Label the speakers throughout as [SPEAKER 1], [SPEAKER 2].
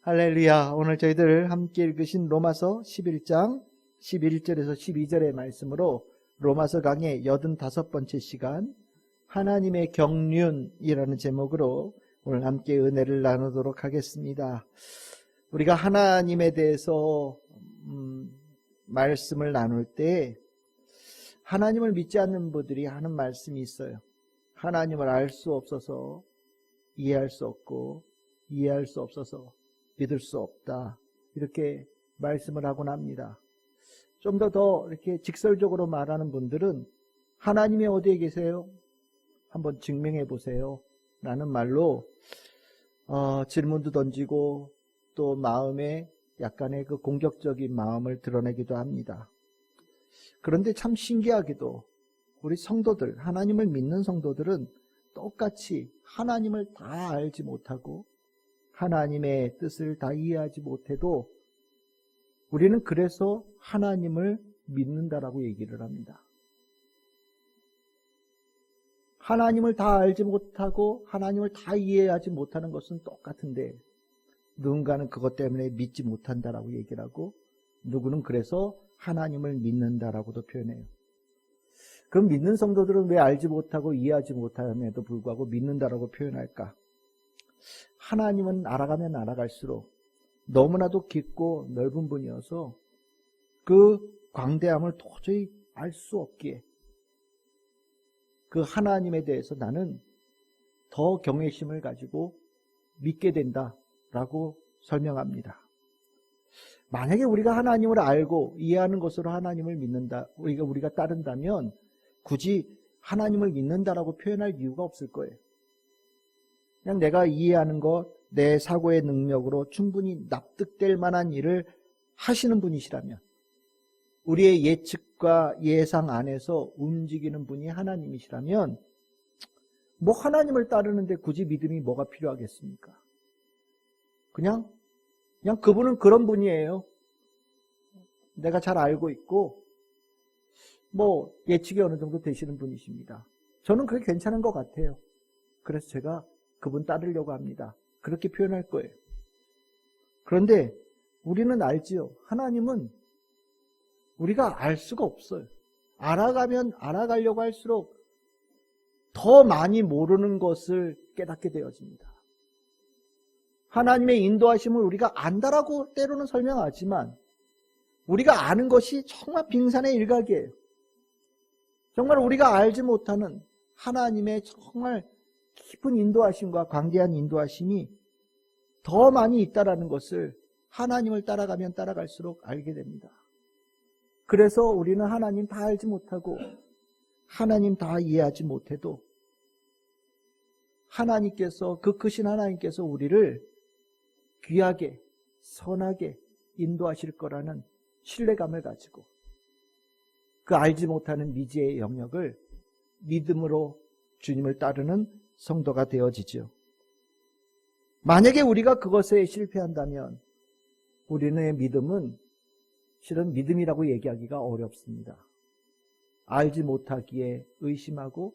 [SPEAKER 1] 할렐루야. 오늘 저희들 함께 읽으신 로마서 11장 11절에서 12절의 말씀으로 로마서 강의 85번째 시간 하나님의 경륜이라는 제목으로 오늘 함께 은혜를 나누도록 하겠습니다. 우리가 하나님에 대해서 말씀을 나눌 때 하나님을 믿지 않는 분들이 하는 말씀이 있어요. 하나님을 알 수 없어서 이해할 수 없고 이해할 수 없어서 믿을 수 없다. 이렇게 말씀을 하곤 합니다. 좀 더 이렇게 직설적으로 말하는 분들은 하나님이 어디에 계세요? 한번 증명해 보세요. 라는 말로 질문도 던지고 또 마음에 약간의 그 공격적인 마음을 드러내기도 합니다. 그런데 참 신기하게도 우리 성도들, 하나님을 믿는 성도들은 똑같이 하나님을 다 알지 못하고 하나님의 뜻을 다 이해하지 못해도 우리는 그래서 하나님을 믿는다라고 얘기를 합니다. 하나님을 다 알지 못하고 하나님을 다 이해하지 못하는 것은 똑같은데 누군가는 그것 때문에 믿지 못한다라고 얘기를 하고 누구는 그래서 하나님을 믿는다라고도 표현해요. 그럼 믿는 성도들은 왜 알지 못하고 이해하지 못함에도 불구하고 믿는다라고 표현할까? 하나님은 알아가면 알아갈수록 너무나도 깊고 넓은 분이어서 그 광대함을 도저히 알 수 없기에 그 하나님에 대해서 나는 더 경외심을 가지고 믿게 된다라고 설명합니다. 만약에 우리가 하나님을 알고 이해하는 것으로 하나님을 믿는다, 우리가 따른다면 굳이 하나님을 믿는다라고 표현할 이유가 없을 거예요. 그냥 내가 이해하는 것, 내 사고의 능력으로 충분히 납득될 만한 일을 하시는 분이시라면 우리의 예측과 예상 안에서 움직이는 분이 하나님이시라면 뭐 하나님을 따르는데 굳이 믿음이 뭐가 필요하겠습니까? 그냥 그분은 그런 분이에요. 내가 잘 알고 있고 뭐 예측이 어느 정도 되시는 분이십니다. 저는 그게 괜찮은 것 같아요. 그래서 제가 그분 따르려고 합니다. 그렇게 표현할 거예요. 그런데 우리는 알지요. 하나님은 우리가 알 수가 없어요. 알아가면 알아가려고 할수록 더 많이 모르는 것을 깨닫게 되어집니다. 하나님의 인도하심을 우리가 안다라고 때로는 설명하지만 우리가 아는 것이 정말 빙산의 일각이에요. 정말 우리가 알지 못하는 하나님의 정말 깊은 인도하심과 광대한 인도하심이 더 많이 있다라는 것을 하나님을 따라가면 따라갈수록 알게 됩니다. 그래서 우리는 하나님 다 알지 못하고 하나님 다 이해하지 못해도 하나님께서, 그 크신 하나님께서 우리를 귀하게 선하게 인도하실 거라는 신뢰감을 가지고 그 알지 못하는 미지의 영역을 믿음으로 주님을 따르는 성도가 되어지죠. 만약에 우리가 그것에 실패한다면 우리의 믿음은 실은 믿음이라고 얘기하기가 어렵습니다. 알지 못하기에 의심하고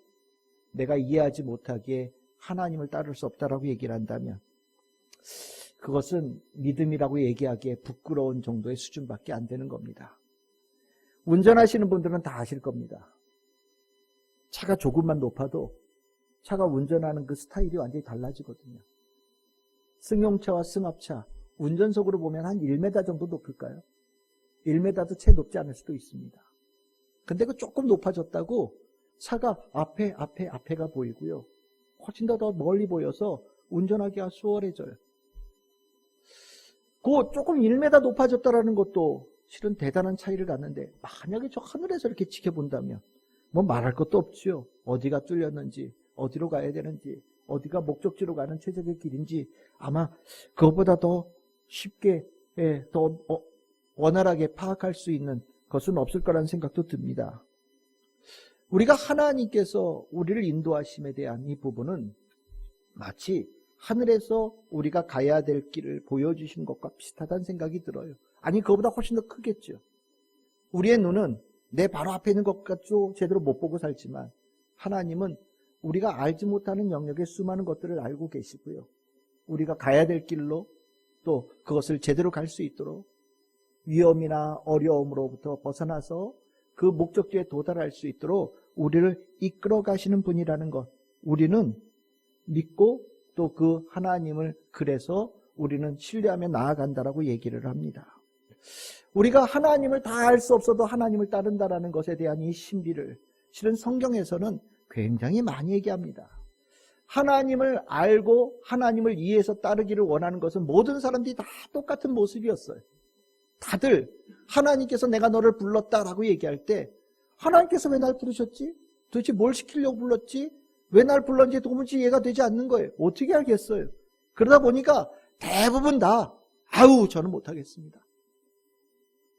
[SPEAKER 1] 내가 이해하지 못하기에 하나님을 따를 수 없다라고 얘기를 한다면 그것은 믿음이라고 얘기하기에 부끄러운 정도의 수준밖에 안 되는 겁니다. 운전하시는 분들은 다 아실 겁니다. 차가 조금만 높아도 차가 운전하는 그 스타일이 완전히 달라지거든요. 승용차와 승합차, 운전석으로 보면 한 1m 정도 높을까요? 1m도 채 높지 않을 수도 있습니다. 근데 그 조금 높아졌다고 차가 앞에가 보이고요. 훨씬 더 멀리 보여서 운전하기가 수월해져요. 그 조금 1m 높아졌다라는 것도 실은 대단한 차이를 갖는데 만약에 저 하늘에서 이렇게 지켜본다면 뭐 말할 것도 없지요. 어디가 뚫렸는지, 어디로 가야 되는지, 어디가 목적지로 가는 최적의 길인지 아마 그것보다 더 쉽게 더 원활하게 파악할 수 있는 것은 없을 거라는 생각도 듭니다. 우리가 하나님께서 우리를 인도하심에 대한 이 부분은 마치 하늘에서 우리가 가야 될 길을 보여주신 것과 비슷하다는 생각이 들어요. 아니 그거보다 훨씬 더 크겠죠. 우리의 눈은 내 바로 앞에 있는 것까지도 제대로 못 보고 살지만 하나님은 우리가 알지 못하는 영역의 수많은 것들을 알고 계시고요. 우리가 가야 될 길로 또 그것을 제대로 갈 수 있도록 위험이나 어려움으로부터 벗어나서 그 목적지에 도달할 수 있도록 우리를 이끌어 가시는 분이라는 것, 우리는 믿고 또 그 하나님을 그래서 우리는 신뢰하며 나아간다라고 얘기를 합니다. 우리가 하나님을 다 알 수 없어도 하나님을 따른다라는 것에 대한 이 신비를 실은 성경에서는 굉장히 많이 얘기합니다. 하나님을 알고 하나님을 이해해서 따르기를 원하는 것은 모든 사람들이 다 똑같은 모습이었어요. 다들 하나님께서 내가 너를 불렀다라고 얘기할 때 하나님께서 왜 날 부르셨지? 도대체 뭘 시키려고 불렀지? 왜 날 불렀는지 도무지 이해가 되지 않는 거예요. 어떻게 알겠어요? 그러다 보니까 대부분 다 아우 저는 못하겠습니다.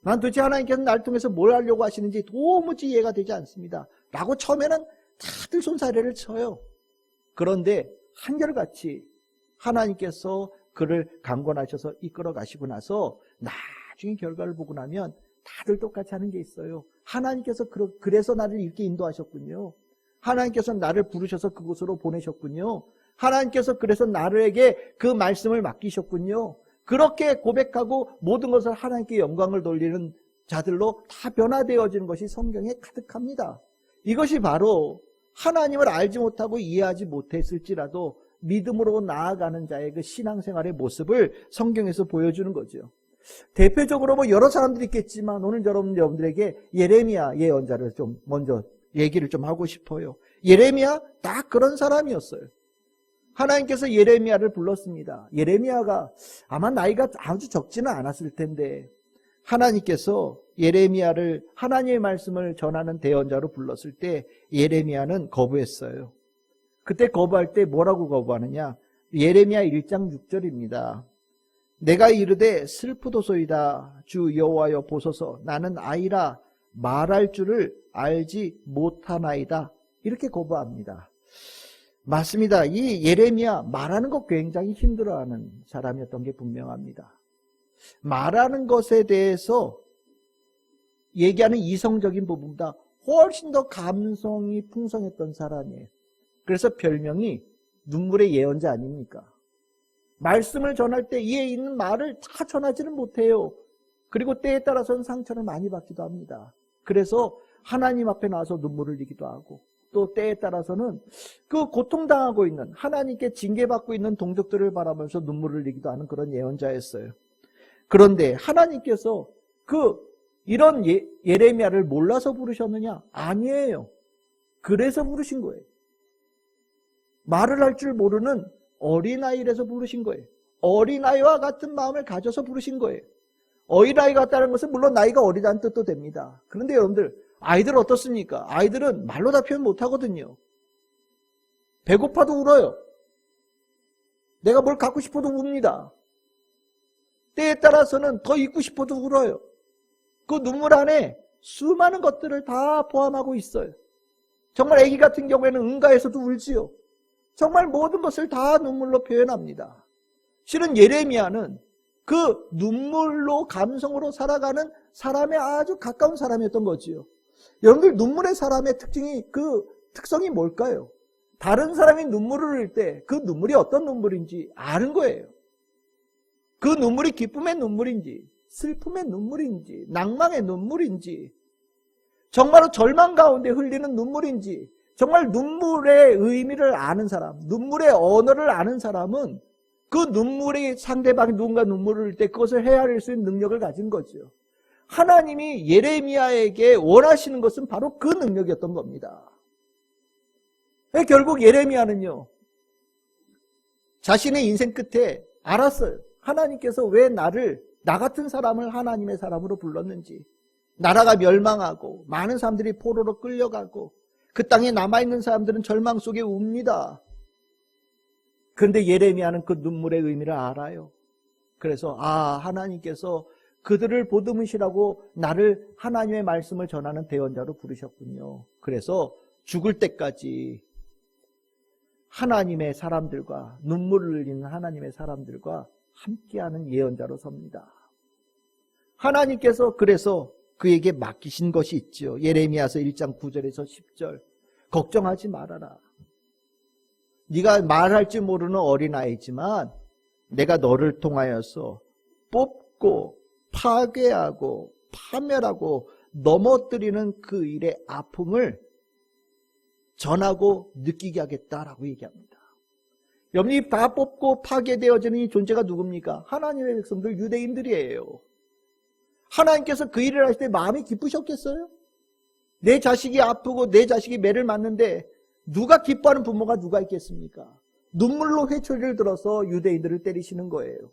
[SPEAKER 1] 난 도대체 하나님께서 날 통해서 뭘 하려고 하시는지 도무지 이해가 되지 않습니다. 라고 처음에는 다들 손사래를 쳐요. 그런데 한결같이 하나님께서 그를 강권하셔서 이끌어 가시고 나서 나중에 결과를 보고 나면 다들 똑같이 하는 게 있어요. 하나님께서 그래서 나를 이렇게 인도하셨군요. 하나님께서 나를 부르셔서 그곳으로 보내셨군요. 하나님께서 그래서 나에게 그 말씀을 맡기셨군요. 그렇게 고백하고 모든 것을 하나님께 영광을 돌리는 자들로 다 변화되어지는 것이 성경에 가득합니다. 이것이 바로 하나님을 알지 못하고 이해하지 못했을지라도 믿음으로 나아가는 자의 그 신앙생활의 모습을 성경에서 보여주는 거죠. 대표적으로 여러 사람들이 있겠지만 오늘 여러분들에게 예레미야 예언자를 좀 먼저 얘기를 좀 하고 싶어요. 예레미야 딱 그런 사람이었어요. 하나님께서 예레미야를 불렀습니다. 예레미야가 아마 나이가 아주 적지는 않았을 텐데 하나님께서 예레미야를 하나님의 말씀을 전하는 대언자로 불렀을 때 예레미야는 거부했어요. 그때 거부할 때 뭐라고 거부하느냐? 예레미야 1장 6절입니다. 내가 이르되 슬프도소이다. 주 여호와여 보소서. 나는 아이라 말할 줄을 알지 못하나이다. 이렇게 거부합니다. 맞습니다. 이 예레미야 말하는 거 굉장히 힘들어하는 사람이었던 게 분명합니다. 말하는 것에 대해서 얘기하는 이성적인 부분보다 훨씬 더 감성이 풍성했던 사람이에요. 그래서 별명이 눈물의 예언자 아닙니까? 말씀을 전할 때 이에 있는 말을 다 전하지는 못해요. 그리고 때에 따라서는 상처를 많이 받기도 합니다. 그래서 하나님 앞에 나와서 눈물을 흘리기도 하고 또 때에 따라서는 그 고통당하고 있는 하나님께 징계받고 있는 동족들을 바라보면서 눈물을 흘리기도 하는 그런 예언자였어요. 그런데 하나님께서 이런 예레미야를 몰라서 부르셨느냐? 아니에요. 그래서 부르신 거예요. 말을 할 줄 모르는 어린아이라서 부르신 거예요. 어린아이와 같은 마음을 가져서 부르신 거예요. 어린아이 같다는 것은 물론 나이가 어리다는 뜻도 됩니다. 그런데 여러분들 아이들 어떻습니까? 아이들은 말로 다 표현 못하거든요. 배고파도 울어요. 내가 뭘 갖고 싶어도 웁니다. 때에 따라서는 더 잊고 싶어도 울어요. 그 눈물 안에 수많은 것들을 다 포함하고 있어요. 정말 아기 같은 경우에는 응가에서도 울지요. 정말 모든 것을 다 눈물로 표현합니다. 실은 예레미야는 그 눈물로 감성으로 살아가는 사람의 아주 가까운 사람이었던 거지요. 여러분들 눈물의 사람의 특성이 뭘까요? 다른 사람이 눈물을 흘릴 때 그 눈물이 어떤 눈물인지 아는 거예요. 그 눈물이 기쁨의 눈물인지 슬픔의 눈물인지 낭만의 눈물인지 정말로 절망 가운데 흘리는 눈물인지 정말 눈물의 의미를 아는 사람, 눈물의 언어를 아는 사람은 그 눈물이 상대방이 누군가 눈물을 흘릴 때 그것을 헤아릴 수 있는 능력을 가진 거죠. 하나님이 예레미야에게 원하시는 것은 바로 그 능력이었던 겁니다. 결국 예레미야는요, 자신의 인생 끝에 알았어요. 하나님께서 왜 나 같은 사람을 하나님의 사람으로 불렀는지, 나라가 멸망하고 많은 사람들이 포로로 끌려가고 그 땅에 남아있는 사람들은 절망 속에 웁니다. 그런데 예레미야는 그 눈물의 의미를 알아요. 그래서 하나님께서 그들을 보듬으시라고 나를 하나님의 말씀을 전하는 대언자로 부르셨군요. 그래서 죽을 때까지 하나님의 사람들과 눈물을 흘리는 하나님의 사람들과 함께하는 예언자로 섭니다. 하나님께서 그래서 그에게 맡기신 것이 있죠. 예레미야서 1장 9절에서 10절. 걱정하지 말아라. 네가 말할 줄 모르는 어린아이지만 내가 너를 통하여서 뽑고 파괴하고 파멸하고 넘어뜨리는 그 일의 아픔을 전하고 느끼게 하겠다라고 얘기합니다. 여러분이 다 뽑고 파괴되어지는 이 존재가 누굽니까? 하나님의 백성들, 유대인들이에요. 하나님께서 그 일을 하실 때 마음이 기쁘셨겠어요? 내 자식이 아프고 내 자식이 매를 맞는데 누가 기뻐하는 부모가 누가 있겠습니까? 눈물로 회초리를 들어서 유대인들을 때리시는 거예요.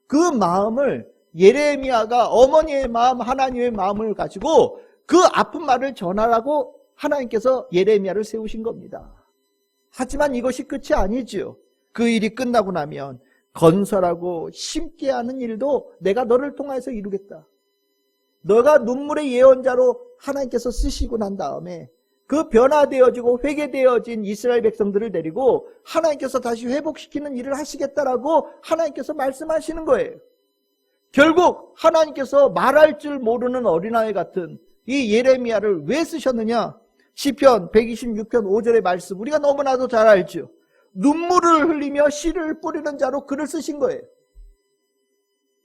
[SPEAKER 1] 그 마음을 예레미야가 어머니의 마음, 하나님의 마음을 가지고 그 아픈 말을 전하라고 하나님께서 예레미야를 세우신 겁니다. 하지만 이것이 끝이 아니죠. 그 일이 끝나고 나면 건설하고 심게 하는 일도 내가 너를 통해서 이루겠다. 너가 눈물의 예언자로 하나님께서 쓰시고 난 다음에 그 변화되어지고 회개되어진 이스라엘 백성들을 데리고 하나님께서 다시 회복시키는 일을 하시겠다라고 하나님께서 말씀하시는 거예요. 결국 하나님께서 말할 줄 모르는 어린아이 같은 이 예레미야를 왜 쓰셨느냐? 시편 126편 5절의 말씀 우리가 너무나도 잘 알죠. 눈물을 흘리며 씨를 뿌리는 자로 글을 쓰신 거예요.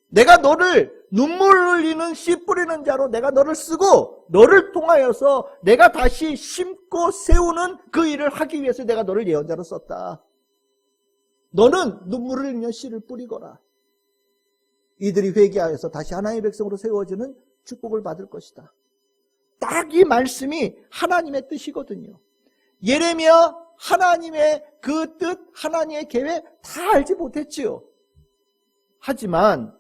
[SPEAKER 1] 내가 너를 눈물 흘리는 씨 뿌리는 자로 내가 너를 쓰고 너를 통하여서 내가 다시 심고 세우는 그 일을 하기 위해서 내가 너를 예언자로 썼다. 너는 눈물을 흘리며 씨를 뿌리거라. 이들이 회개하여서 다시 하나님의 백성으로 세워지는 축복을 받을 것이다. 딱 이 말씀이 하나님의 뜻이거든요. 예레미야 하나님의 그 뜻, 하나님의 계획 다 알지 못했지요. 하지만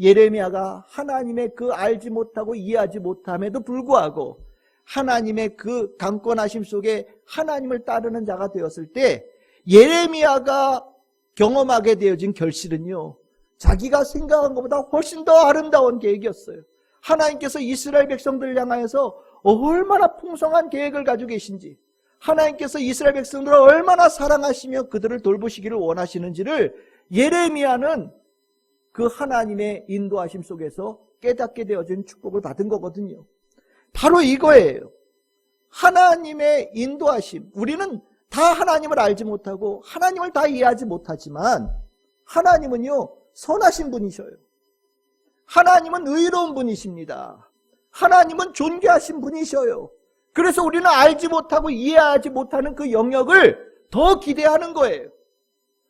[SPEAKER 1] 예레미야가 하나님의 그 알지 못하고 이해하지 못함에도 불구하고 하나님의 그 강권하심 속에 하나님을 따르는 자가 되었을 때 예레미야가 경험하게 되어진 결실은요, 자기가 생각한 것보다 훨씬 더 아름다운 계획이었어요. 하나님께서 이스라엘 백성들을 향하여서 얼마나 풍성한 계획을 가지고 계신지, 하나님께서 이스라엘 백성들을 얼마나 사랑하시며 그들을 돌보시기를 원하시는지를 예레미야는 그 하나님의 인도하심 속에서 깨닫게 되어진 축복을 받은 거거든요. 바로 이거예요. 하나님의 인도하심. 우리는 다 하나님을 알지 못하고 하나님을 다 이해하지 못하지만 하나님은요, 선하신 분이셔요. 하나님은 의로운 분이십니다. 하나님은 존귀하신 분이셔요. 그래서 우리는 알지 못하고 이해하지 못하는 그 영역을 더 기대하는 거예요.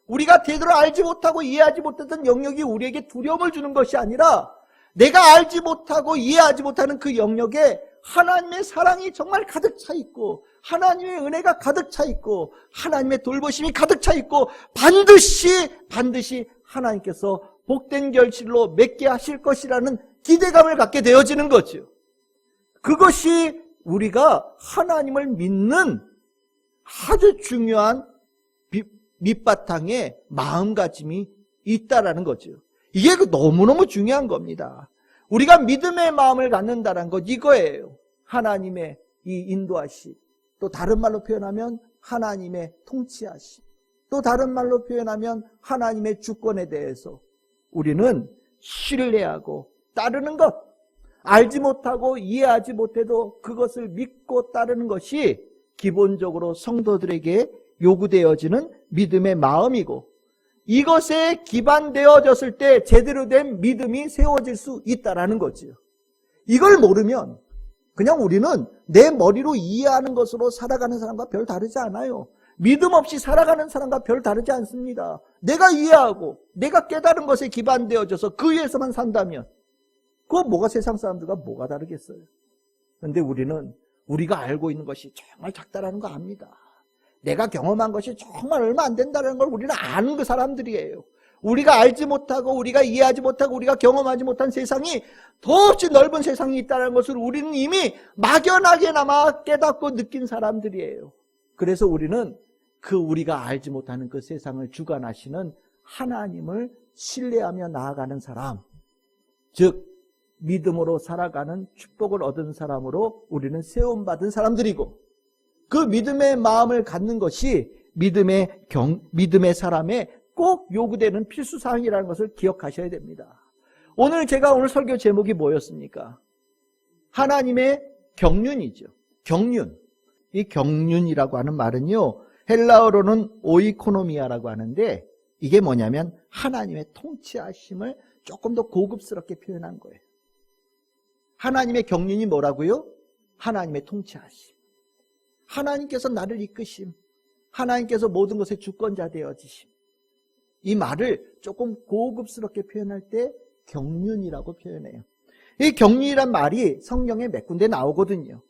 [SPEAKER 1] 우리가 제대로 알지 못하고 이해하지 못했던 영역이 우리에게 두려움을 주는 것이 아니라 내가 알지 못하고 이해하지 못하는 그 영역에 하나님의 사랑이 정말 가득 차 있고 하나님의 은혜가 가득 차 있고 하나님의 돌보심이 가득 차 있고 반드시 하나님께서 복된 결실로 맺게 하실 것이라는 기대감을 갖게 되어지는 거죠. 그것이 우리가 하나님을 믿는 아주 중요한 밑바탕에 마음가짐이 있다라는 거죠. 이게 너무너무 중요한 겁니다. 우리가 믿음의 마음을 갖는다는 것 이거예요. 하나님의 이 인도하심, 또 다른 말로 표현하면 하나님의 통치하심, 또 다른 말로 표현하면 하나님의 주권에 대해서 우리는 신뢰하고 따르는 것, 알지 못하고 이해하지 못해도 그것을 믿고 따르는 것이 기본적으로 성도들에게 요구되어지는 믿음의 마음이고, 이것에 기반되어졌을 때 제대로 된 믿음이 세워질 수 있다라는 거지요. 이걸 모르면 그냥 우리는 내 머리로 이해하는 것으로 살아가는 사람과 별 다르지 않아요. 믿음 없이 살아가는 사람과 별 다르지 않습니다. 내가 이해하고 내가 깨달은 것에 기반되어져서 그 위에서만 산다면 그거 뭐가 세상 사람들과 뭐가 다르겠어요. 그런데 우리는 우리가 알고 있는 것이 정말 작다라는 거 압니다. 내가 경험한 것이 정말 얼마 안 된다는 걸 우리는 아는 그 사람들이에요. 우리가 알지 못하고 우리가 이해하지 못하고 우리가 경험하지 못한 세상이 더없이 넓은 세상이 있다는 것을 우리는 이미 막연하게나마 깨닫고 느낀 사람들이에요. 그래서 우리는 그 우리가 알지 못하는 그 세상을 주관하시는 하나님을 신뢰하며 나아가는 사람, 즉 믿음으로 살아가는 축복을 얻은 사람으로 우리는 세움받은 사람들이고, 그 믿음의 마음을 갖는 것이 믿음의 사람의 꼭 요구되는 필수사항이라는 것을 기억하셔야 됩니다. 오늘 설교 제목이 뭐였습니까? 하나님의 경륜이죠. 경륜. 이 경륜이라고 하는 말은요, 헬라어로는 오이코노미아라고 하는데 이게 뭐냐면 하나님의 통치하심을 조금 더 고급스럽게 표현한 거예요. 하나님의 경륜이 뭐라고요? 하나님의 통치하심. 하나님께서 나를 이끄심. 하나님께서 모든 것의 주권자 되어지심. 이 말을 조금 고급스럽게 표현할 때 경륜이라고 표현해요. 이 경륜이란 말이 성경에 몇 군데 나오거든요.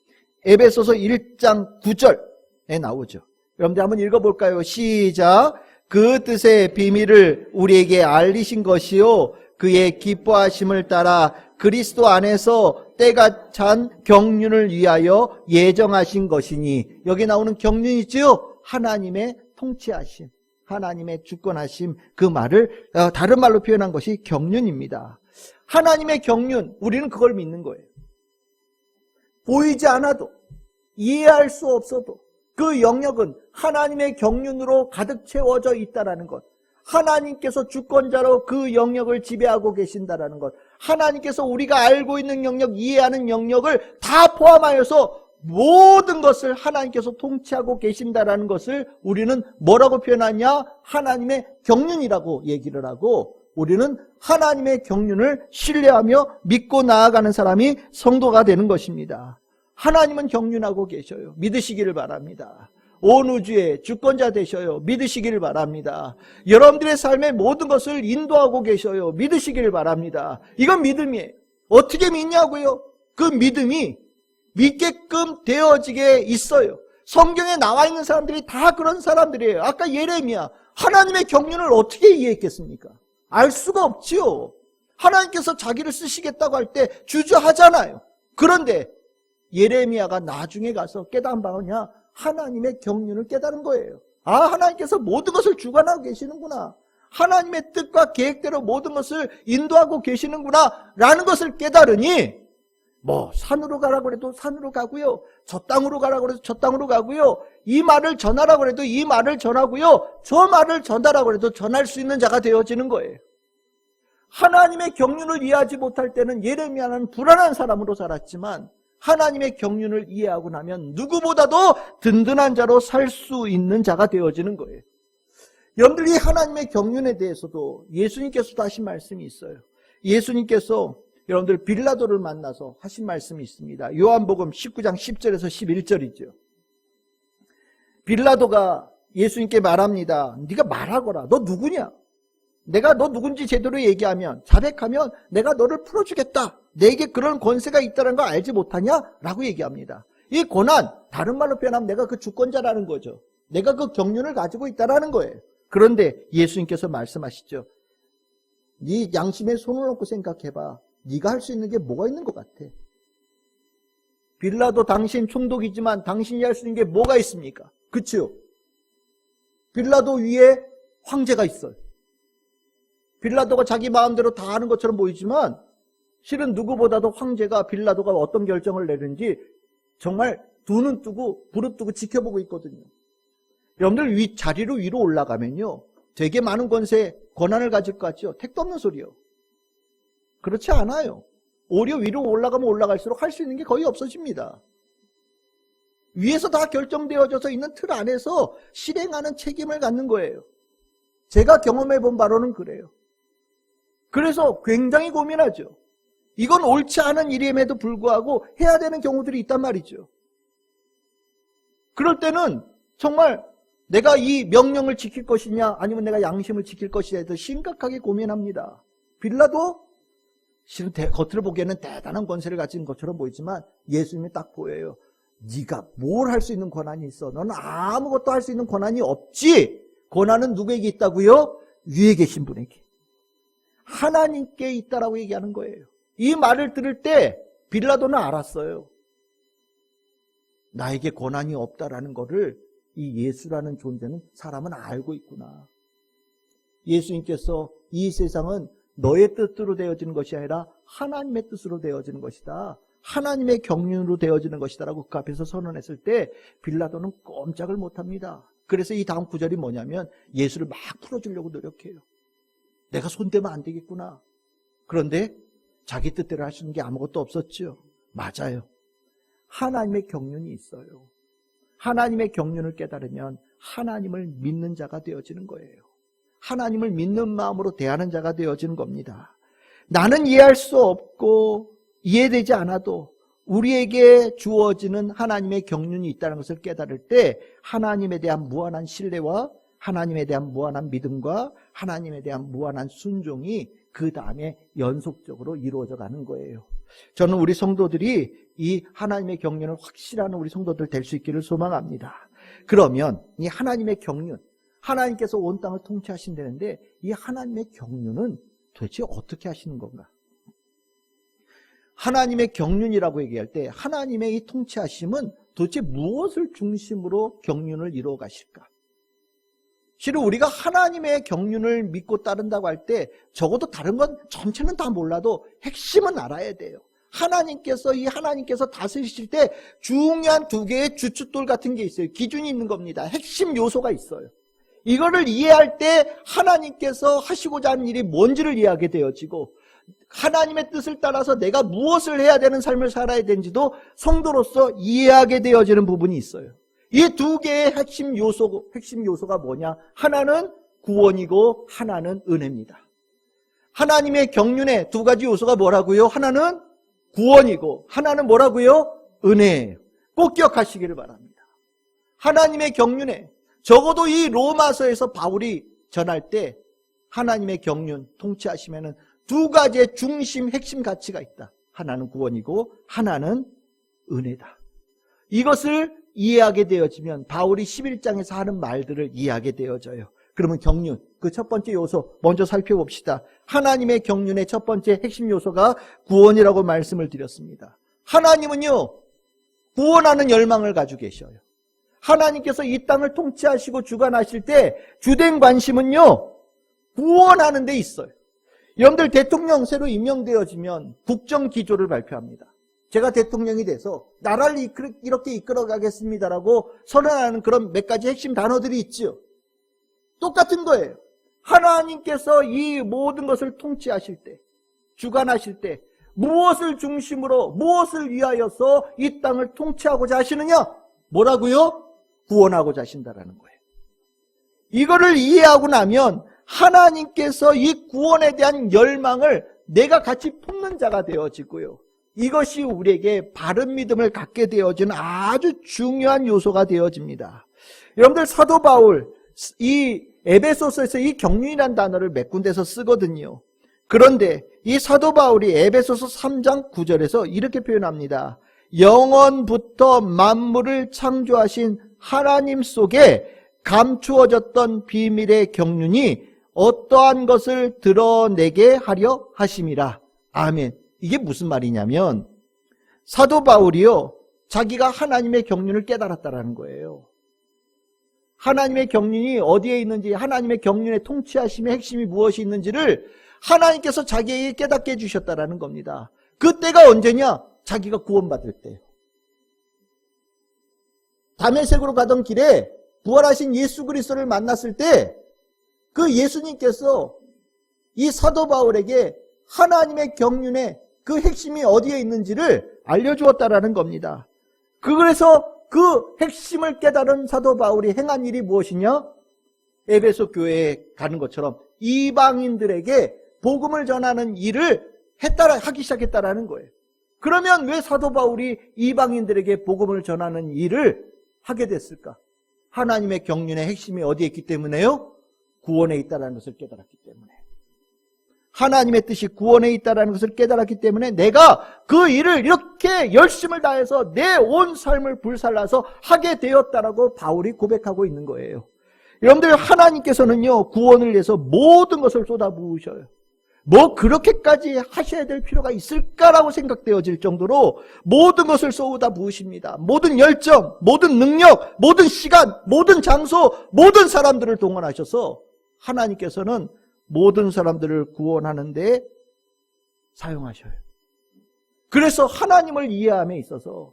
[SPEAKER 1] 에베소서 1장 9절에 나오죠. 여러분들 한번 읽어볼까요? 시작. 그 뜻의 비밀을 우리에게 알리신 것이요 그의 기뻐하심을 따라 그리스도 안에서 때가 찬 경륜을 위하여 예정하신 것이니, 여기 나오는 경륜이지요, 하나님의 통치하심, 하나님의 주권하심, 그 말을 다른 말로 표현한 것이 경륜입니다. 하나님의 경륜, 우리는 그걸 믿는 거예요. 보이지 않아도, 이해할 수 없어도 그 영역은 하나님의 경륜으로 가득 채워져 있다라는 것, 하나님께서 주권자로 그 영역을 지배하고 계신다라는 것, 하나님께서 우리가 알고 있는 영역, 이해하는 영역을 다 포함하여서 모든 것을 하나님께서 통치하고 계신다라는 것을 우리는 뭐라고 표현하냐? 하나님의 경륜이라고 얘기를 하고, 우리는 하나님의 경륜을 신뢰하며 믿고 나아가는 사람이 성도가 되는 것입니다. 하나님은 경륜하고 계셔요. 믿으시기를 바랍니다. 온 우주의 주권자 되셔요. 믿으시기를 바랍니다. 여러분들의 삶의 모든 것을 인도하고 계셔요. 믿으시기를 바랍니다. 이건 믿음이에요. 어떻게 믿냐고요? 그 믿음이 믿게끔 되어지게 있어요. 성경에 나와 있는 사람들이 다 그런 사람들이에요. 아까 예레미야, 하나님의 경륜을 어떻게 이해했겠습니까? 알 수가 없지요. 하나님께서 자기를 쓰시겠다고 할 때 주저하잖아요. 그런데 예레미야가 나중에 가서 깨달은 바냐? 하나님의 경륜을 깨달은 거예요. 아, 하나님께서 모든 것을 주관하고 계시는구나. 하나님의 뜻과 계획대로 모든 것을 인도하고 계시는구나 라는 것을 깨달으니, 산으로 가라고 해도 산으로 가고요, 저 땅으로 가라고 해도 저 땅으로 가고요, 이 말을 전하라고 해도 이 말을 전하고요, 저 말을 전하라고 해도 전할 수 있는 자가 되어지는 거예요. 하나님의 경륜을 이해하지 못할 때는 예레미야는 불안한 사람으로 살았지만, 하나님의 경륜을 이해하고 나면 누구보다도 든든한 자로 살 수 있는 자가 되어지는 거예요. 여러분들, 이 하나님의 경륜에 대해서도 예수님께서도 하신 말씀이 있어요. 예수님께서 여러분들 빌라도를 만나서 하신 말씀이 있습니다. 요한복음 19장 10절에서 11절이죠. 빌라도가 예수님께 말합니다. 네가 말하거라. 너 누구냐? 내가 너 누군지 제대로 얘기하면, 자백하면 내가 너를 풀어주겠다. 내게 그런 권세가 있다는 거 알지 못하냐? 라고 얘기합니다. 이 고난, 다른 말로 표현하면 내가 그 주권자라는 거죠. 내가 그 경륜을 가지고 있다는 거예요. 그런데 예수님께서 말씀하시죠. 네 양심에 손을 얹고 생각해봐. 네가 할 수 있는 게 뭐가 있는 것 같아? 빌라도, 당신 총독이지만 당신이 할 수 있는 게 뭐가 있습니까? 그치요? 빌라도 위에 황제가 있어요. 빌라도가 자기 마음대로 다 하는 것처럼 보이지만 실은 누구보다도 황제가 빌라도가 어떤 결정을 내는지 정말 두 눈 뜨고 부릅 뜨고 지켜보고 있거든요. 여러분들 자리로 위로 올라가면요, 되게 많은 권한을 가질 것 같죠? 택도 없는 소리요. 그렇지 않아요. 오히려 위로 올라가면 올라갈수록 할 수 있는 게 거의 없어집니다. 위에서 다 결정되어져서 있는 틀 안에서 실행하는 책임을 갖는 거예요. 제가 경험해 본 바로는 그래요. 그래서 굉장히 고민하죠. 이건 옳지 않은 일임에도 불구하고 해야 되는 경우들이 있단 말이죠. 그럴 때는 정말 내가 이 명령을 지킬 것이냐 아니면 내가 양심을 지킬 것이냐에 대해서 심각하게 고민합니다. 빌라도 실은 겉으로 보기에는 대단한 권세를 가진 것처럼 보이지만 예수님이 딱 보여요. 네가 뭘 할 수 있는 권한이 있어? 너는 아무것도 할 수 있는 권한이 없지. 권한은 누구에게 있다고요? 위에 계신 분에게. 하나님께 있다라고 얘기하는 거예요. 이 말을 들을 때 빌라도는 알았어요. 나에게 권한이 없다라는 것을 이 예수라는 존재는 사람은 알고 있구나. 예수님께서 이 세상은 너의 뜻으로 되어지는 것이 아니라 하나님의 뜻으로 되어지는 것이다. 하나님의 경륜으로 되어지는 것이다 라고 그 앞에서 선언했을 때 빌라도는 꼼짝을 못합니다. 그래서 이 다음 구절이 뭐냐면 예수를 막 풀어주려고 노력해요. 내가 손대면 안 되겠구나. 그런데 자기 뜻대로 할 수 있는 게 아무것도 없었죠. 맞아요. 하나님의 경륜이 있어요. 하나님의 경륜을 깨달으면 하나님을 믿는 자가 되어지는 거예요. 하나님을 믿는 마음으로 대하는 자가 되어지는 겁니다. 나는 이해할 수 없고 이해되지 않아도 우리에게 주어지는 하나님의 경륜이 있다는 것을 깨달을 때 하나님에 대한 무한한 신뢰와 하나님에 대한 무한한 믿음과 하나님에 대한 무한한 순종이 그 다음에 연속적으로 이루어져 가는 거예요. 저는 우리 성도들이 이 하나님의 경륜을 확실한 우리 성도들 될 수 있기를 소망합니다. 그러면 이 하나님의 경륜, 하나님께서 온 땅을 통치하신다는데 이 하나님의 경륜은 도대체 어떻게 하시는 건가? 하나님의 경륜이라고 얘기할 때 하나님의 이 통치하심은 도대체 무엇을 중심으로 경륜을 이루어 가실까? 실은 우리가 하나님의 경륜을 믿고 따른다고 할 때 적어도 다른 건 전체는 다 몰라도 핵심은 알아야 돼요. 하나님께서 다스리실 때 중요한 두 개의 주춧돌 같은 게 있어요. 기준이 있는 겁니다. 핵심 요소가 있어요. 이거를 이해할 때 하나님께서 하시고자 하는 일이 뭔지를 이해하게 되어지고 하나님의 뜻을 따라서 내가 무엇을 해야 되는 삶을 살아야 되는지도 성도로서 이해하게 되어지는 부분이 있어요. 이 두 개의 핵심 요소가 뭐냐? 하나는 구원이고 하나는 은혜입니다. 하나님의 경륜의 두 가지 요소가 뭐라고요? 하나는 구원이고 하나는 뭐라고요? 은혜예요. 꼭 기억하시기를 바랍니다. 하나님의 경륜에 적어도 이 로마서에서 바울이 전할 때 하나님의 경륜 통치하시면은 두 가지의 중심 핵심 가치가 있다. 하나는 구원이고 하나는 은혜다. 이것을 이해하게 되어지면 바울이 11장에서 하는 말들을 이해하게 되어져요. 그러면 경륜, 그 첫 번째 요소 먼저 살펴봅시다. 하나님의 경륜의 첫 번째 핵심 요소가 구원이라고 말씀을 드렸습니다. 하나님은요, 구원하는 열망을 가지고 계셔요. 하나님께서 이 땅을 통치하시고 주관하실 때 주된 관심은요, 구원하는 데 있어요. 여러분들 대통령 새로 임명되어지면 국정기조를 발표합니다. 제가 대통령이 돼서 나라를 이렇게 이끌어가겠습니다라고 선언하는 그런 몇 가지 핵심 단어들이 있죠. 똑같은 거예요. 하나님께서 이 모든 것을 통치하실 때, 주관하실 때 무엇을 중심으로 무엇을 위하여서 이 땅을 통치하고자 하시느냐? 뭐라고요? 구원하고자 하신다라는 거예요. 이거를 이해하고 나면 하나님께서 이 구원에 대한 열망을 내가 같이 품는 자가 되어지고요. 이것이 우리에게 바른 믿음을 갖게 되어지는 아주 중요한 요소가 되어집니다. 여러분들 사도 바울 이 에베소서에서 이 경륜이라는 단어를 몇 군데서 쓰거든요. 그런데 이 사도 바울이 에베소서 3장 9절에서 이렇게 표현합니다. 영원부터 만물을 창조하신 하나님 속에 감추어졌던 비밀의 경륜이 어떠한 것을 드러내게 하려 하심이라. 아멘. 이게 무슨 말이냐면 사도 바울이요, 자기가 하나님의 경륜을 깨달았다라는 거예요. 하나님의 경륜이 어디에 있는지, 하나님의 경륜의 통치하심의 핵심이 무엇이 있는지를 하나님께서 자기에게 깨닫게 해주셨다라는 겁니다. 그때가 언제냐? 자기가 구원받을 때요. 다메섹으로 가던 길에 부활하신 예수 그리스도를 만났을 때 그 예수님께서 이 사도 바울에게 하나님의 경륜의 그 핵심이 어디에 있는지를 알려주었다라는 겁니다. 그래서 그 핵심을 깨달은 사도 바울이 행한 일이 무엇이냐? 에베소 교회에 가는 것처럼 이방인들에게 복음을 전하는 일을 하기 시작했다라는 거예요. 그러면 왜 사도 바울이 이방인들에게 복음을 전하는 일을 하게 됐을까? 하나님의 경륜의 핵심이 어디에 있기 때문에요? 구원에 있다는 것을 깨달았기 때문에. 하나님의 뜻이 구원에 있다는 것을 깨달았기 때문에 내가 그 일을 이렇게 열심을 다해서 내 온 삶을 불살라서 하게 되었다라고 바울이 고백하고 있는 거예요. 여러분들 하나님께서는요, 구원을 위해서 모든 것을 쏟아부으셔요. 뭐 그렇게까지 하셔야 될 필요가 있을까라고 생각되어질 정도로 모든 것을 쏟아부으십니다. 모든 열정, 모든 능력, 모든 시간, 모든 장소, 모든 사람들을 동원하셔서 하나님께서는 모든 사람들을 구원하는 데 사용하셔요. 그래서 하나님을 이해함에 있어서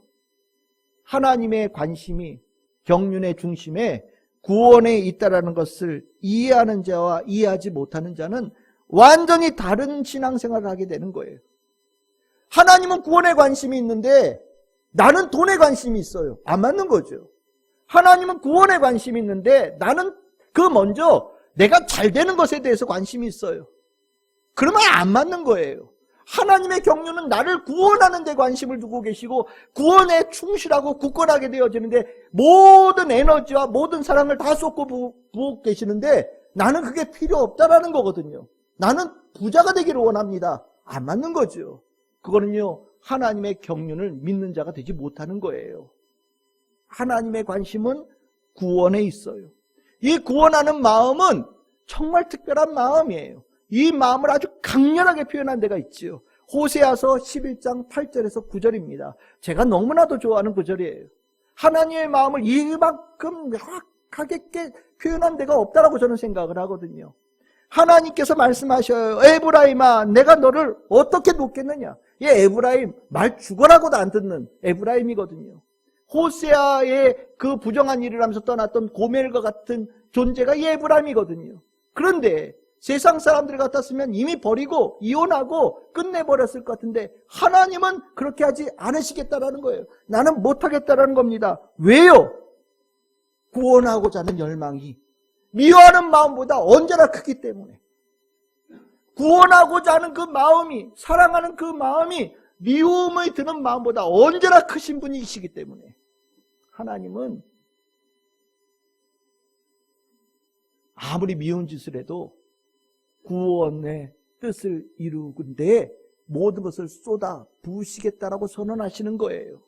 [SPEAKER 1] 하나님의 관심이 경륜의 중심에 구원에 있다라는 것을 이해하는 자와 이해하지 못하는 자는 완전히 다른 신앙생활을 하게 되는 거예요. 하나님은 구원에 관심이 있는데 나는 돈에 관심이 있어요. 안 맞는 거죠. 하나님은 구원에 관심이 있는데 나는 먼저 내가 잘 되는 것에 대해서 관심이 있어요. 그러면 안 맞는 거예요. 하나님의 경륜은 나를 구원하는 데 관심을 두고 계시고 구원에 충실하고 굳건하게 되어지는데 모든 에너지와 모든 사랑을 다 쏟고 부어 계시는데 나는 그게 필요 없다라는 거거든요. 나는 부자가 되기를 원합니다. 안 맞는 거죠. 그거는요, 하나님의 경륜을 믿는 자가 되지 못하는 거예요. 하나님의 관심은 구원에 있어요. 이 구원하는 마음은 정말 특별한 마음이에요. 이 마음을 아주 강렬하게 표현한 데가 있지요. 호세아서 11장 8절에서 9절입니다. 제가 너무나도 좋아하는 구절이에요. 하나님의 마음을 이만큼 명확하게 표현한 데가 없다라고 저는 생각을 하거든요. 하나님께서 말씀하셔요. 에브라임아, 내가 너를 어떻게 놓겠느냐. 이 에브라임, 말 죽어라고도 안 듣는 에브라임이거든요. 호세아의 그 부정한 일을 하면서 떠났던 고멜과 같은 존재가 이 에브라임이거든요. 그런데 세상 사람들 같았으면 이미 버리고 이혼하고 끝내버렸을 것 같은데 하나님은 그렇게 하지 않으시겠다라는 거예요. 나는 못하겠다라는 겁니다. 왜요? 구원하고자 하는 열망이 미워하는 마음보다 언제나 크기 때문에, 구원하고자 하는 그 마음이, 사랑하는 그 마음이 미움이 드는 마음보다 언제나 크신 분이시기 때문에 하나님은 아무리 미운 짓을 해도 구원의 뜻을 이루는데 모든 것을 쏟아 부으시겠다라고 선언하시는 거예요.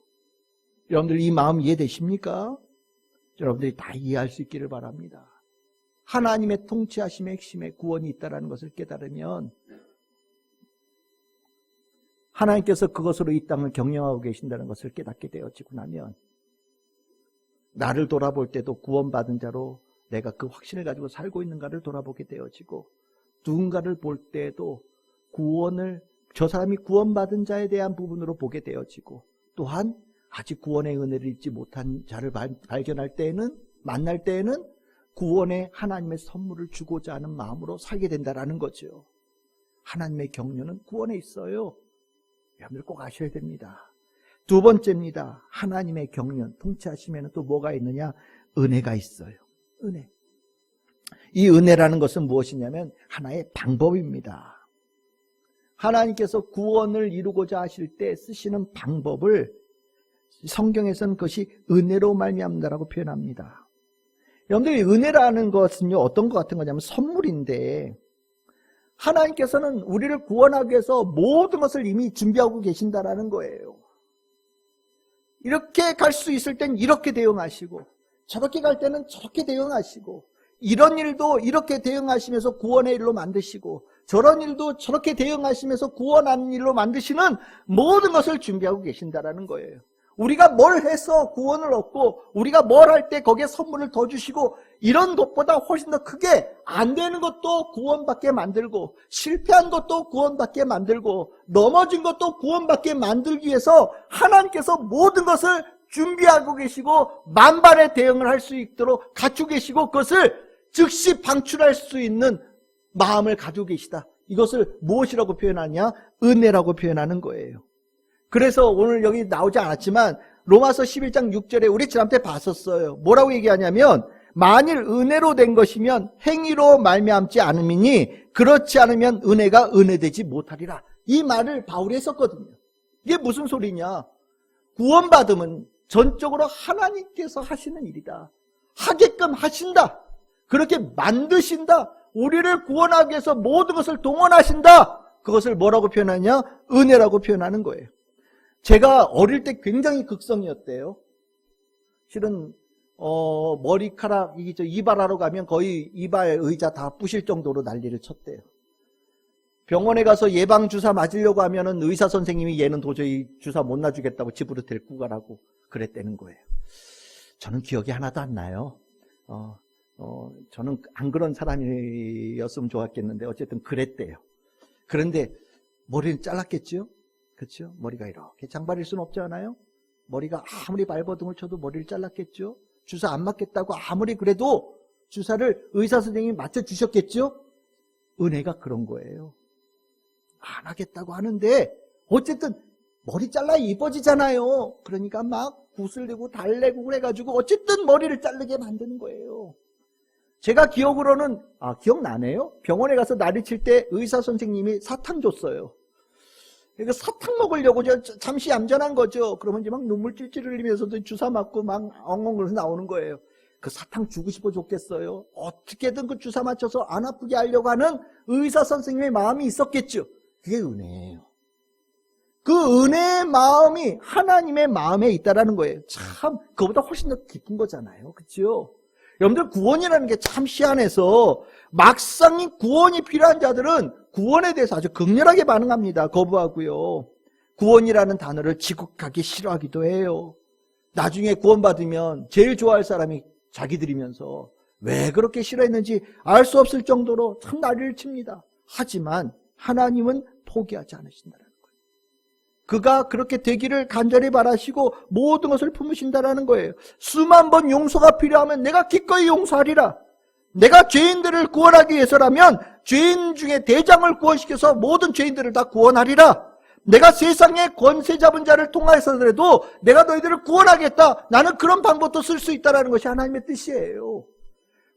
[SPEAKER 1] 여러분들 이 마음 이해되십니까? 여러분들이 다 이해할 수 있기를 바랍니다. 하나님의 통치하심의 핵심에 구원이 있다는 것을 깨달으면 하나님께서 그것으로 이 땅을 경영하고 계신다는 것을 깨닫게 되어지고 나면 나를 돌아볼 때도 구원받은 자로 내가 그 확신을 가지고 살고 있는가를 돌아보게 되어지고 누군가를 볼 때에도 저 사람이 구원받은 자에 대한 부분으로 보게 되어지고 또한 아직 구원의 은혜를 잊지 못한 자를 발견할 때에는, 만날 때에는 구원의 하나님의 선물을 주고자 하는 마음으로 살게 된다는 거죠. 하나님의 경륜은 구원에 있어요. 여러분들 꼭 아셔야 됩니다. 두 번째입니다. 하나님의 경륜, 통치하시면 또 뭐가 있느냐? 은혜가 있어요. 은혜. 이 은혜라는 것은 무엇이냐면 하나의 방법입니다. 하나님께서 구원을 이루고자 하실 때 쓰시는 방법을 성경에서는 그것이 은혜로 말미암는다라고 표현합니다. 여러분들이 은혜라는 것은요, 어떤 것 같은 거냐면 선물인데 하나님께서는 우리를 구원하기 위해서 모든 것을 이미 준비하고 계신다라는 거예요. 이렇게 갈 수 있을 땐 이렇게 대응하시고 저렇게 갈 때는 저렇게 대응하시고 이런 일도 이렇게 대응하시면서 구원의 일로 만드시고 저런 일도 저렇게 대응하시면서 구원하는 일로 만드시는 모든 것을 준비하고 계신다라는 거예요. 우리가 뭘 해서 구원을 얻고 우리가 뭘 할 때 거기에 선물을 더 주시고 이런 것보다 훨씬 더 크게 안 되는 것도 구원받게 만들고 실패한 것도 구원받게 만들고 넘어진 것도 구원받게 만들기 위해서 하나님께서 모든 것을 준비하고 계시고 만반의 대응을 할 수 있도록 갖추고 계시고 그것을 즉시 방출할 수 있는 마음을 가지고 계시다. 이것을 무엇이라고 표현하냐? 은혜라고 표현하는 거예요. 그래서 오늘 여기 나오지 않았지만 로마서 11장 6절에 우리 지난때 봤었어요. 뭐라고 얘기하냐면 만일 은혜로 된 것이면 행위로 말미암지 않음이니 그렇지 않으면 은혜가 은혜되지 못하리라. 이 말을 바울이 했었거든요. 이게 무슨 소리냐? 구원받음은 전적으로 하나님께서 하시는 일이다. 하게끔 하신다. 그렇게 만드신다. 우리를 구원하기 위해서 모든 것을 동원하신다. 그것을 뭐라고 표현하냐? 은혜라고 표현하는 거예요. 제가 어릴 때 굉장히 극성이었대요. 실은 머리카락 이발하러 가면 거의 이발 의자 다 부실 정도로 난리를 쳤대요. 병원에 가서 예방 주사 맞으려고 하면은 의사 선생님이 얘는 도저히 주사 못 놔주겠다고 집으로 데리고 가라고 그랬다는 거예요. 저는 기억이 하나도 안 나요. 저는 안 그런 사람이었으면 좋았겠는데 어쨌든 그랬대요. 그런데 머리는 잘랐겠죠? 그렇죠? 머리가 이렇게 장발일 수는 없잖아요. 머리가 아무리 발버둥을 쳐도 머리를 잘랐겠죠? 주사 안 맞겠다고 아무리 그래도 주사를 의사 선생님이 맞춰주셨겠죠? 은혜가 그런 거예요. 안 하겠다고 하는데 어쨌든 머리 잘라 이뻐지잖아요. 그러니까 막 구슬내고 달래고 그래가지고 어쨌든 머리를 자르게 만드는 거예요. 제가 기억으로는, 기억나네요. 병원에 가서 난리 칠 때 의사 선생님이 사탕 줬어요. 그러니까 사탕 먹으려고 잠시 얌전한 거죠. 그러면 이제 막 눈물 찔찔 흘리면서도 주사 맞고 막 엉엉 그래서 나오는 거예요. 그 사탕 주고 싶어 줬겠어요. 어떻게든 그 주사 맞춰서 안 아프게 하려고 하는 의사 선생님의 마음이 있었겠죠. 그게 은혜예요. 그 은혜의 마음이 하나님의 마음에 있다라는 거예요. 참 그거보다 훨씬 더 깊은 거잖아요. 그렇죠? 여러분들 구원이라는 게 참 희한해서 막상 구원이 필요한 자들은 구원에 대해서 아주 극렬하게 반응합니다. 거부하고요. 구원이라는 단어를 지극하게 싫어하기도 해요. 나중에 구원받으면 제일 좋아할 사람이 자기들이면서 왜 그렇게 싫어했는지 알 수 없을 정도로 참 난리를 칩니다. 하지만 하나님은 포기하지 않으신다는 거예요. 그가 그렇게 되기를 간절히 바라시고 모든 것을 품으신다는 거예요. 수만 번 용서가 필요하면 내가 기꺼이 용서하리라. 내가 죄인들을 구원하기 위해서라면 죄인 중에 대장을 구원시켜서 모든 죄인들을 다 구원하리라. 내가 세상의 권세 잡은 자를 통하여서라도 내가 너희들을 구원하겠다. 나는 그런 방법도 쓸 수 있다는 것이 하나님의 뜻이에요.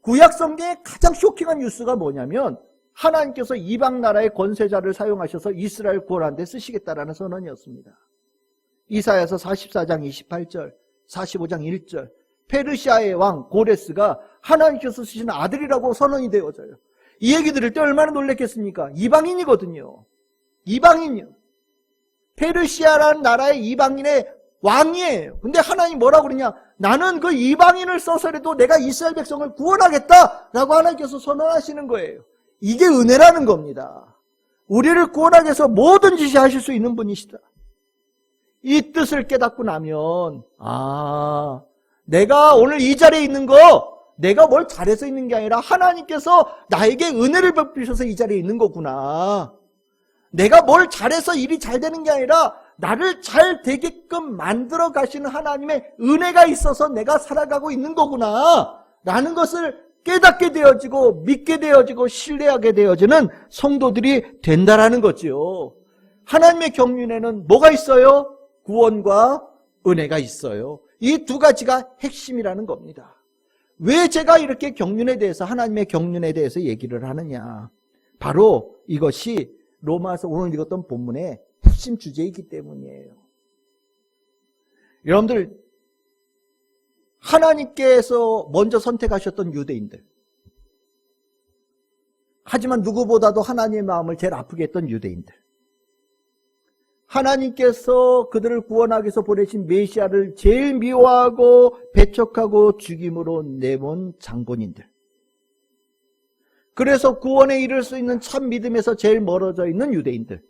[SPEAKER 1] 구약 성경의 가장 쇼킹한 뉴스가 뭐냐면 하나님께서 이방 나라의 권세자를 사용하셔서 이스라엘 구원하는 데 쓰시겠다라는 선언이었습니다. 이사야서 44장 28절, 45장 1절, 페르시아의 왕 고레스가 하나님께서 쓰시는 아들이라고 선언이 되어져요. 이 얘기 들을 때 얼마나 놀랬겠습니까? 이방인이거든요. 이방인이요. 페르시아라는 나라의 이방인의 왕이에요. 근데 하나님 뭐라고 그러냐? 나는 그 이방인을 써서라도 내가 이스라엘 백성을 구원하겠다라고 하나님께서 선언하시는 거예요. 이게 은혜라는 겁니다. 우리를 구원하기 위해서 뭐든지 하실 수 있는 분이시다. 이 뜻을 깨닫고 나면 내가 오늘 이 자리에 있는 거 내가 뭘 잘해서 있는 게 아니라 하나님께서 나에게 은혜를 베푸셔서 이 자리에 있는 거구나. 내가 뭘 잘해서 일이 잘 되는 게 아니라 나를 잘 되게끔 만들어 가시는 하나님의 은혜가 있어서 내가 살아가고 있는 거구나 라는 것을 깨닫게 되어지고 믿게 되어지고 신뢰하게 되어지는 성도들이 된다라는 거죠. 하나님의 경륜에는 뭐가 있어요? 구원과 은혜가 있어요. 이 두 가지가 핵심이라는 겁니다. 왜 제가 이렇게 경륜에 대해서 하나님의 경륜에 대해서 얘기를 하느냐? 바로 이것이 로마서 오늘 읽었던 본문의 핵심 주제이기 때문이에요. 여러분들 하나님께서 먼저 선택하셨던 유대인들, 하지만 누구보다도 하나님의 마음을 제일 아프게 했던 유대인들, 하나님께서 그들을 구원하기 위해서 보내신 메시아를 제일 미워하고 배척하고 죽임으로 내몬 장본인들, 그래서 구원에 이를 수 있는 참 믿음에서 제일 멀어져 있는 유대인들,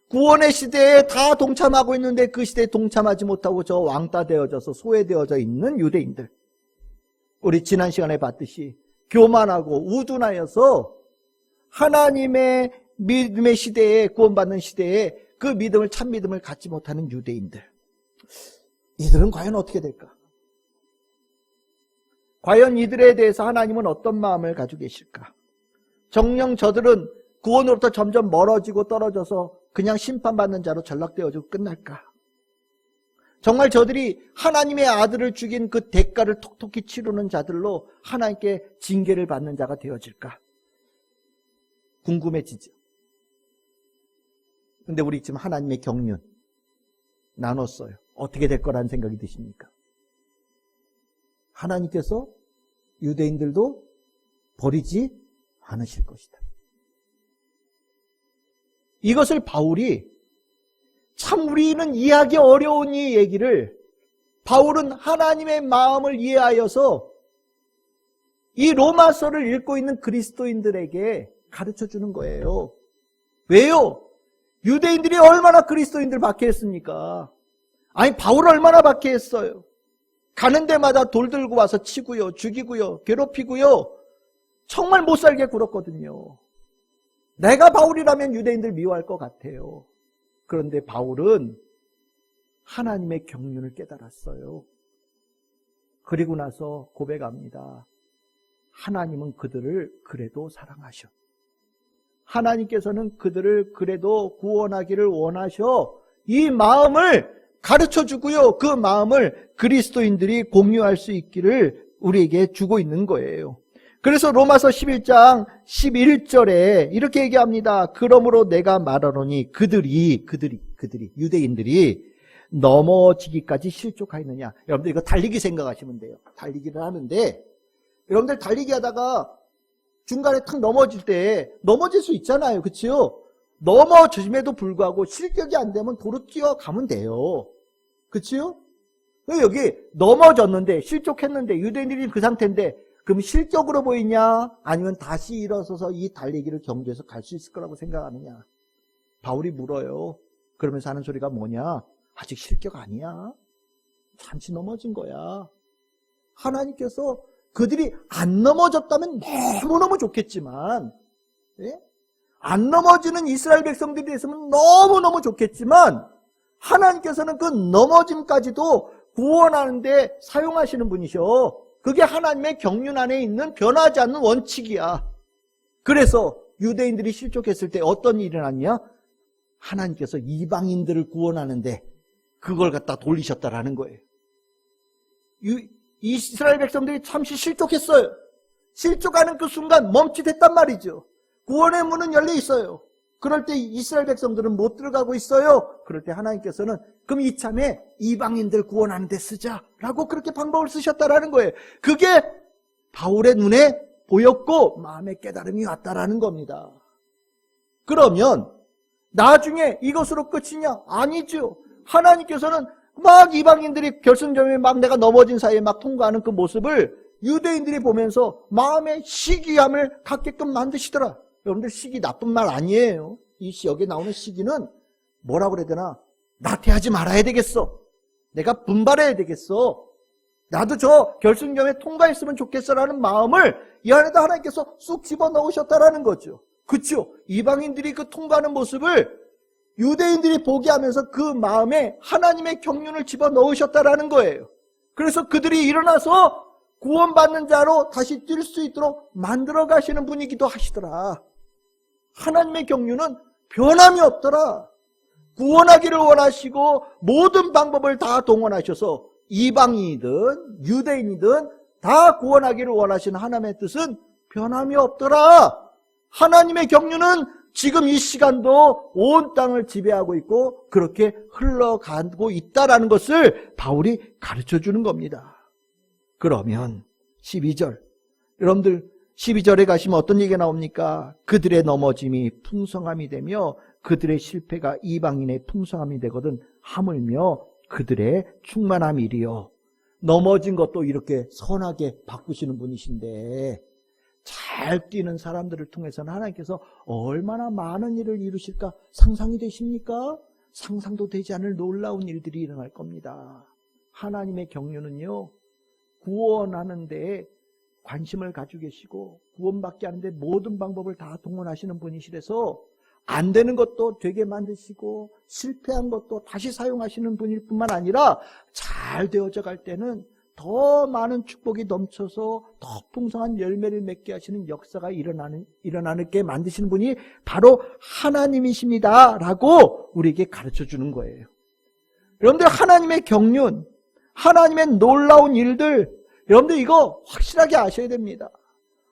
[SPEAKER 1] 구원의 시대에 다 동참하고 있는데 그 시대에 동참하지 못하고 저 왕따 되어져서 소외되어져 있는 유대인들, 우리 지난 시간에 봤듯이 교만하고 우둔하여서 하나님의 믿음의 시대에, 구원받는 시대에 그 믿음을, 참 믿음을 갖지 못하는 유대인들, 이들은 과연 어떻게 될까? 과연 이들에 대해서 하나님은 어떤 마음을 가지고 계실까? 정녕 저들은 구원으로부터 점점 멀어지고 떨어져서 그냥 심판받는 자로 전락되어지고 끝날까? 정말 저들이 하나님의 아들을 죽인 그 대가를 톡톡히 치르는 자들로 하나님께 징계를 받는 자가 되어질까? 궁금해지죠. 근데 우리 지금 하나님의 경륜 나눴어요. 어떻게 될 거라는 생각이 드십니까? 하나님께서 유대인들도 버리지 않으실 것이다. 이것을 바울이, 참 우리는 이해하기 어려운 이 얘기를 바울은 하나님의 마음을 이해하여서 이 로마서를 읽고 있는 그리스도인들에게 가르쳐주는 거예요. 왜요? 유대인들이 얼마나 그리스도인들 박해했습니까? 아니 바울 얼마나 박해했어요. 가는 데마다 돌 들고 와서 치고요, 죽이고요, 괴롭히고요, 정말 못살게 굴었거든요. 내가 바울이라면 유대인들 미워할 것 같아요. 그런데 바울은 하나님의 경륜을 깨달았어요. 그리고 나서 고백합니다. 하나님은 그들을 그래도 사랑하셔. 하나님께서는 그들을 그래도 구원하기를 원하셔. 이 마음을 가르쳐주고요, 그 마음을 그리스도인들이 공유할 수 있기를 우리에게 주고 있는 거예요. 그래서 로마서 11장 11절에 이렇게 얘기합니다. 그러므로 내가 말하노니 그들이 유대인들이 넘어지기까지 실족하였느냐. 여러분들 이거 달리기 생각하시면 돼요. 달리기를 하는데 여러분들 달리기 하다가 중간에 탁 넘어질 때 넘어질 수 있잖아요. 그렇죠? 넘어짐에도 불구하고 실격이 안 되면 도로 뛰어가면 돼요. 그렇죠? 여기 넘어졌는데 실족했는데 유대인들이 그 상태인데 그럼 실격으로 보이냐? 아니면 다시 일어서서 이 달리기를 경주해서 갈 수 있을 거라고 생각하느냐? 바울이 물어요. 그러면서 하는 소리가 뭐냐? 아직 실격 아니야. 잠시 넘어진 거야. 하나님께서 그들이 안 넘어졌다면 너무너무 좋겠지만, 예? 안 넘어지는 이스라엘 백성들이 있으면 너무너무 좋겠지만, 하나님께서는 그 넘어짐까지도 구원하는데 사용하시는 분이셔. 그게 하나님의 경륜 안에 있는 변하지 않는 원칙이야. 그래서 유대인들이 실족했을 때 어떤 일이 일어났냐? 하나님께서 이방인들을 구원하는데 그걸 갖다 돌리셨다라는 거예요. 이스라엘 백성들이 잠시 실족했어요. 실족하는 그 순간 멈칫했단 말이죠. 구원의 문은 열려 있어요. 그럴 때 이스라엘 백성들은 못 들어가고 있어요. 그럴 때 하나님께서는 그럼 이참에 이방인들 구원하는 데 쓰자라고 그렇게 방법을 쓰셨다라는 거예요. 그게 바울의 눈에 보였고 마음에 깨달음이 왔다라는 겁니다. 그러면 나중에 이것으로 끝이냐? 아니죠. 하나님께서는 막 이방인들이 결승점에 막 내가 넘어진 사이에 막 통과하는 그 모습을 유대인들이 보면서 마음의 시기함을 갖게끔 만드시더라. 여러분들 시기 나쁜 말 아니에요. 이 여기에 나오는 시기는 뭐라고 그래야 되나? 나태하지 말아야 되겠어. 내가 분발해야 되겠어. 나도 저 결승점에 통과했으면 좋겠어라는 마음을 이 안에다 하나님께서 쑥 집어넣으셨다라는 거죠. 그렇죠? 이방인들이 그 통과하는 모습을 유대인들이 보게 하면서 그 마음에 하나님의 경륜을 집어넣으셨다라는 거예요. 그래서 그들이 일어나서 구원받는 자로 다시 뛸 수 있도록 만들어 가시는 분이기도 하시더라. 하나님의 경륜은 변함이 없더라. 구원하기를 원하시고 모든 방법을 다 동원하셔서 이방인이든 유대인이든 다 구원하기를 원하시는 하나님의 뜻은 변함이 없더라. 하나님의 경륜은 지금 이 시간도 온 땅을 지배하고 있고 그렇게 흘러가고 있다라는 것을 바울이 가르쳐주는 겁니다. 그러면 12절 여러분들 12절에 가시면 어떤 얘기가 나옵니까? 그들의 넘어짐이 풍성함이 되며 그들의 실패가 이방인의 풍성함이 되거든 하물며 그들의 충만함이리요. 넘어진 것도 이렇게 선하게 바꾸시는 분이신데 잘 뛰는 사람들을 통해서는 하나님께서 얼마나 많은 일을 이루실까 상상이 되십니까? 상상도 되지 않을 놀라운 일들이 일어날 겁니다. 하나님의 경륜은요, 구원하는 데에 관심을 가지고 계시고 구원받게 하는데 모든 방법을 다 동원하시는 분이시라서 안 되는 것도 되게 만드시고 실패한 것도 다시 사용하시는 분일 뿐만 아니라 잘 되어져 갈 때는 더 많은 축복이 넘쳐서 더 풍성한 열매를 맺게 하시는 역사가 일어나게 만드시는 분이 바로 하나님이십니다 라고 우리에게 가르쳐주는 거예요. 여러분들 하나님의 경륜, 하나님의 놀라운 일들, 여러분들 이거 확실하게 아셔야 됩니다.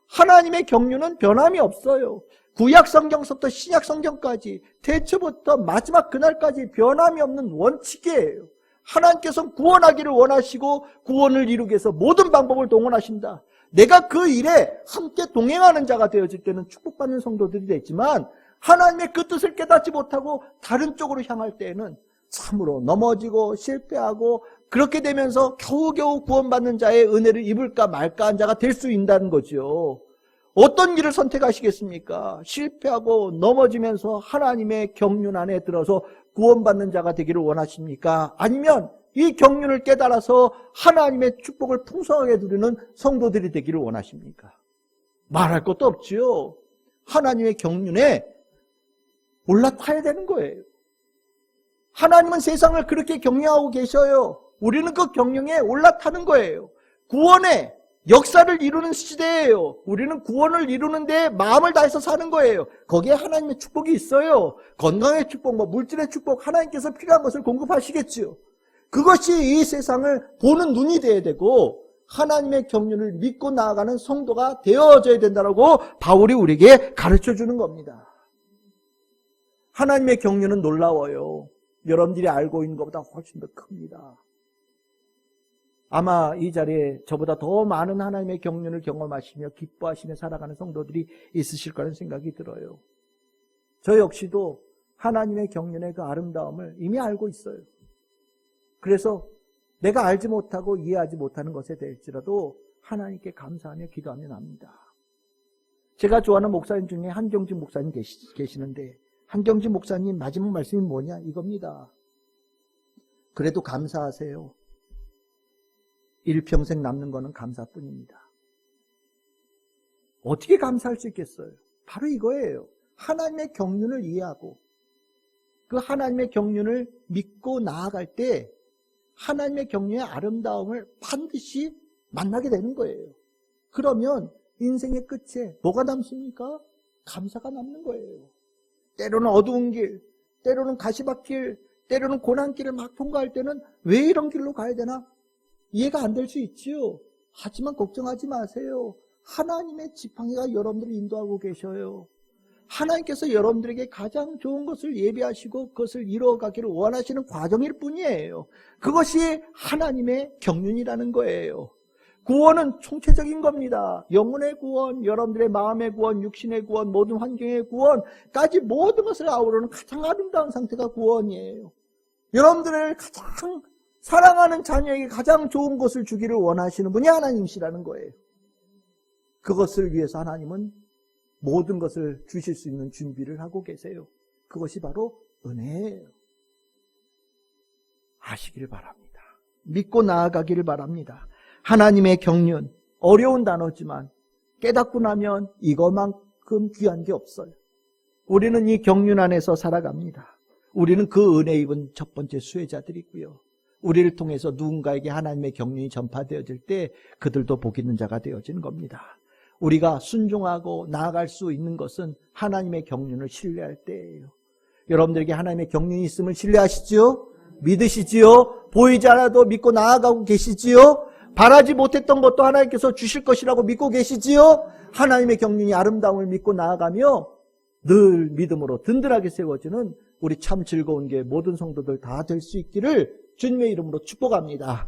[SPEAKER 1] 하나님의 경륜은 변함이 없어요. 구약 성경서부터 신약 성경까지 태초부터 마지막 그날까지 변함이 없는 원칙이에요. 하나님께서 구원하기를 원하시고 구원을 이루기 위해서 모든 방법을 동원하신다. 내가 그 일에 함께 동행하는 자가 되어질 때는 축복받는 성도들이 되지만 하나님의 그 뜻을 깨닫지 못하고 다른 쪽으로 향할 때에는 참으로 넘어지고 실패하고 그렇게 되면서 겨우겨우 구원받는 자의 은혜를 입을까 말까 한 자가 될 수 있다는 거죠. 어떤 길을 선택하시겠습니까? 실패하고 넘어지면서 하나님의 경륜 안에 들어서 구원받는 자가 되기를 원하십니까? 아니면 이 경륜을 깨달아서 하나님의 축복을 풍성하게 누리는 성도들이 되기를 원하십니까? 말할 것도 없지요. 하나님의 경륜에 올라타야 되는 거예요. 하나님은 세상을 그렇게 경영하고 계셔요. 우리는 그 경영에 올라타는 거예요. 구원의 역사를 이루는 시대예요. 우리는 구원을 이루는데 마음을 다해서 사는 거예요. 거기에 하나님의 축복이 있어요. 건강의 축복, 물질의 축복, 하나님께서 필요한 것을 공급하시겠죠. 그것이 이 세상을 보는 눈이 돼야 되고 하나님의 경륜을 믿고 나아가는 성도가 되어져야 된다고 바울이 우리에게 가르쳐주는 겁니다. 하나님의 경륜은 놀라워요. 여러분들이 알고 있는 것보다 훨씬 더 큽니다. 아마 이 자리에 저보다 더 많은 하나님의 경륜을 경험하시며 기뻐하시며 살아가는 성도들이 있으실 거라는 생각이 들어요. 저 역시도 하나님의 경륜의 그 아름다움을 이미 알고 있어요. 그래서 내가 알지 못하고 이해하지 못하는 것에 대할지라도 하나님께 감사하며 기도하며 합니다. 제가 좋아하는 목사님 중에 한경진 목사님 계시는데, 한경진 목사님 마지막 말씀이 뭐냐? 이겁니다. 그래도 감사하세요. 일평생 남는 거는 감사뿐입니다. 어떻게 감사할 수 있겠어요? 바로 이거예요. 하나님의 경륜을 이해하고 그 하나님의 경륜을 믿고 나아갈 때 하나님의 경륜의 아름다움을 반드시 만나게 되는 거예요. 그러면 인생의 끝에 뭐가 남습니까? 감사가 남는 거예요. 때로는 어두운 길, 때로는 가시밭길, 때로는 고난길을 막 통과할 때는 왜 이런 길로 가야 되나? 이해가 안 될 수 있지요. 하지만 걱정하지 마세요. 하나님의 지팡이가 여러분들을 인도하고 계셔요. 하나님께서 여러분들에게 가장 좋은 것을 예비하시고 그것을 이루어가기를 원하시는 과정일 뿐이에요. 그것이 하나님의 경륜이라는 거예요. 구원은 총체적인 겁니다. 영혼의 구원, 여러분들의 마음의 구원, 육신의 구원, 모든 환경의 구원까지 모든 것을 아우르는 가장 아름다운 상태가 구원이에요. 여러분들을 가장 사랑하는 자녀에게 가장 좋은 것을 주기를 원하시는 분이 하나님이시라는 거예요. 그것을 위해서 하나님은 모든 것을 주실 수 있는 준비를 하고 계세요. 그것이 바로 은혜예요. 아시기를 바랍니다. 믿고 나아가기를 바랍니다. 하나님의 경륜, 어려운 단어지만 깨닫고 나면 이것만큼 귀한 게 없어요. 우리는 이 경륜 안에서 살아갑니다. 우리는 그 은혜 입은 첫 번째 수혜자들이고요. 우리를 통해서 누군가에게 하나님의 경륜이 전파되어질 때 그들도 복 있는 자가 되어지는 겁니다. 우리가 순종하고 나아갈 수 있는 것은 하나님의 경륜을 신뢰할 때예요. 여러분들에게 하나님의 경륜이 있음을 신뢰하시지요? 믿으시지요? 보이지 않아도 믿고 나아가고 계시지요? 바라지 못했던 것도 하나님께서 주실 것이라고 믿고 계시지요? 하나님의 경륜이 아름다움을 믿고 나아가며 늘 믿음으로 든든하게 세워지는 우리 참 즐거운 게 모든 성도들 다 될 수 있기를 주님의 이름으로 축복합니다.